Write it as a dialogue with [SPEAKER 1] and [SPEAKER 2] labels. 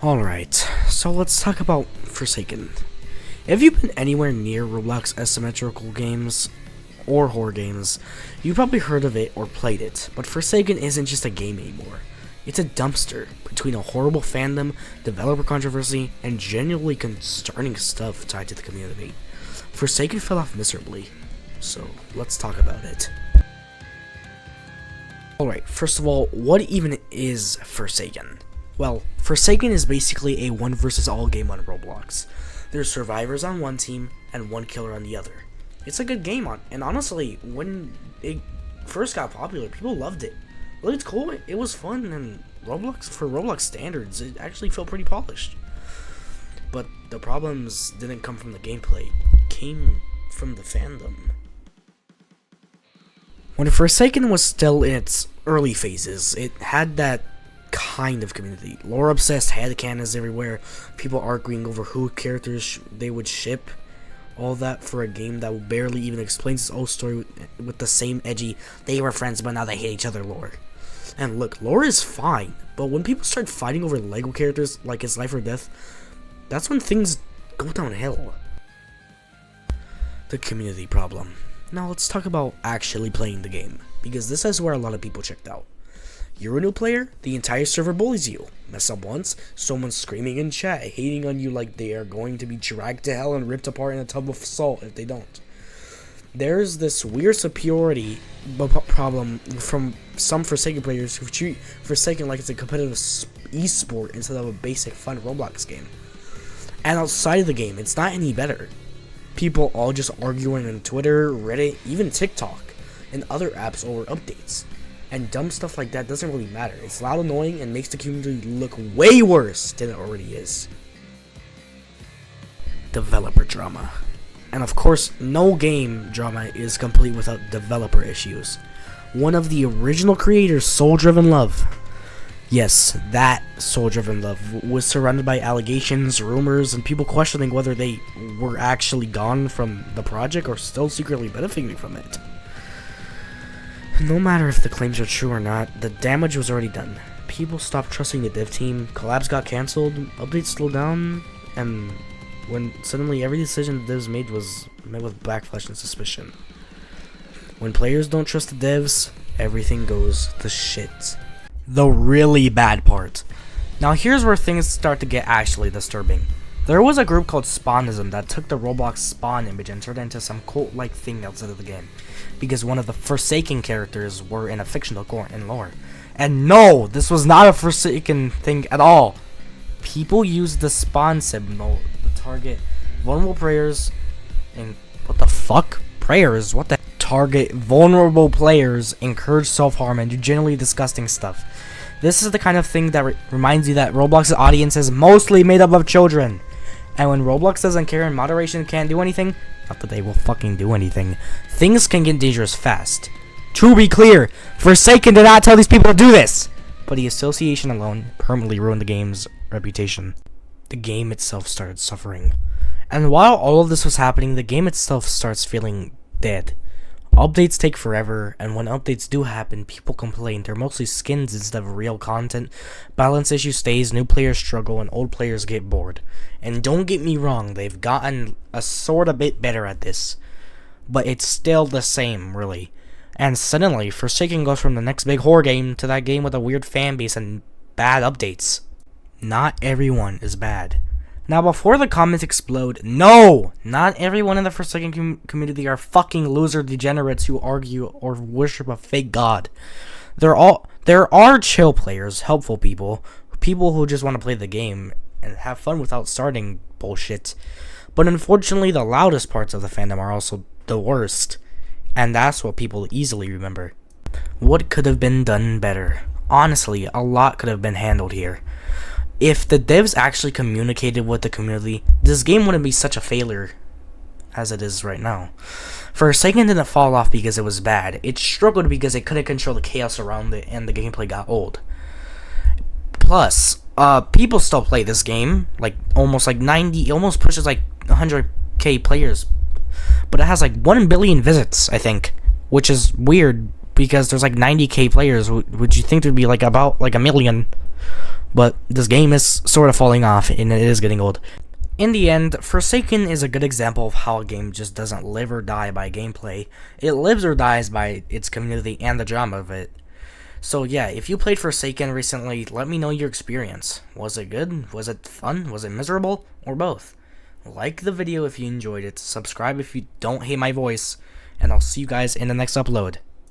[SPEAKER 1] Alright, so let's talk about Forsaken. If you've been anywhere near Roblox asymmetrical games or horror games, you've probably heard of it or played it, but Forsaken isn't just a game anymore. It's a dumpster between a horrible fandom, developer controversy, and genuinely concerning stuff tied to the community. Forsaken fell off miserably, so let's talk about it. Alright, first of all, what even is Forsaken? Well, Forsaken is basically a one versus all game on Roblox. There's survivors on one team and one killer on the other. It's a good game, and honestly, when it first got popular, people loved it. Well, it's cool, it was fun, and for Roblox standards, it actually felt pretty polished. But the problems didn't come from the gameplay, it came from the fandom. When Forsaken was still in its early phases, it had that kind of community. Lore obsessed headcanons everywhere, people arguing over who characters they would ship, all that for a game that barely even explains its own story with the same edgy "they were friends but now they hate each other" lore. And look, lore is fine, but when people start fighting over Lego characters like it's life or death, that's when things go downhill. The community problem. Now let's talk about actually playing the game, because this is where a lot of people checked out. You're a new player, the entire server bullies you. Mess up once, someone's screaming in chat, hating on you like they are going to be dragged to hell and ripped apart in a tub of salt if they don't. There's this weird superiority problem from some Forsaken players who treat Forsaken like it's a competitive esport instead of a basic fun Roblox game. And outside of the game, it's not any better. People all just arguing on Twitter, Reddit, even TikTok, and other apps over updates. And dumb stuff like that doesn't really matter. It's loud, annoying, and makes the community look way worse than it already is. Developer drama. And of course, no game drama is complete without developer issues. One of the original creators, Soul-Driven Love. Yes, that Soul-Driven Love was surrounded by allegations, rumors, and people questioning whether they were actually gone from the project or still secretly benefiting from it. No matter if the claims are true or not, the damage was already done. People stopped trusting the dev team, collabs got cancelled, updates slowed down, and when suddenly every decision the devs made was met with backlash and suspicion. When players don't trust the devs, everything goes to shit. The really bad part. Now here's where things start to get actually disturbing. There was a group called Spawnism that took the Roblox Spawn image and turned it into some cult-like thing outside of the game, because one of the Forsaken characters were in a fictional lore. And no, this was not a Forsaken thing at all. People used the Spawn symbol to target vulnerable players and target vulnerable players, encourage self-harm, and do generally disgusting stuff. This is the kind of thing that reminds you that Roblox's audience is mostly made up of children. And when Roblox doesn't care and moderation can't do anything, not that they will fucking do anything, things can get dangerous fast. To be clear, Forsaken did not tell these people to do this, but the association alone permanently ruined the game's reputation. The game itself started suffering. And while all of this was happening, the game itself starts feeling dead. Updates take forever, and when updates do happen, people complain. They're mostly skins instead of real content. Balance issue stays, new players struggle, and old players get bored. And don't get me wrong, they've gotten a sort of bit better at this, but it's still the same, really. And suddenly, Forsaken goes from the next big horror game to that game with a weird fanbase and bad updates. Not everyone is bad. Now, before the comments explode, no! Not everyone in the Forsaken community are fucking loser degenerates who argue or worship a fake god. There are chill players, helpful people who just want to play the game and have fun without starting bullshit. But unfortunately, the loudest parts of the fandom are also the worst. And that's what people easily remember. What could have been done better? Honestly, a lot could have been handled here. If the devs actually communicated with the community, this game wouldn't be such a failure as it is right now. Forsaken didn't fall off because it was bad. It struggled because it couldn't control the chaos around it and the gameplay got old. Plus, people still play this game, like almost 100k players. But it has like 1 billion visits, I think, which is weird because there's like 90k players. Would you think there'd be like about like a million? but this game is sort of falling off and it is getting old. In the end, Forsaken is a good example of how a game just doesn't live or die by gameplay. It lives or dies by its community and the drama of it. So yeah, if you played Forsaken recently, let me know your experience. Was it good? Was it fun? Was it miserable? Or both? Like the video if you enjoyed it, subscribe if you don't hate my voice, and I'll see you guys in the next upload.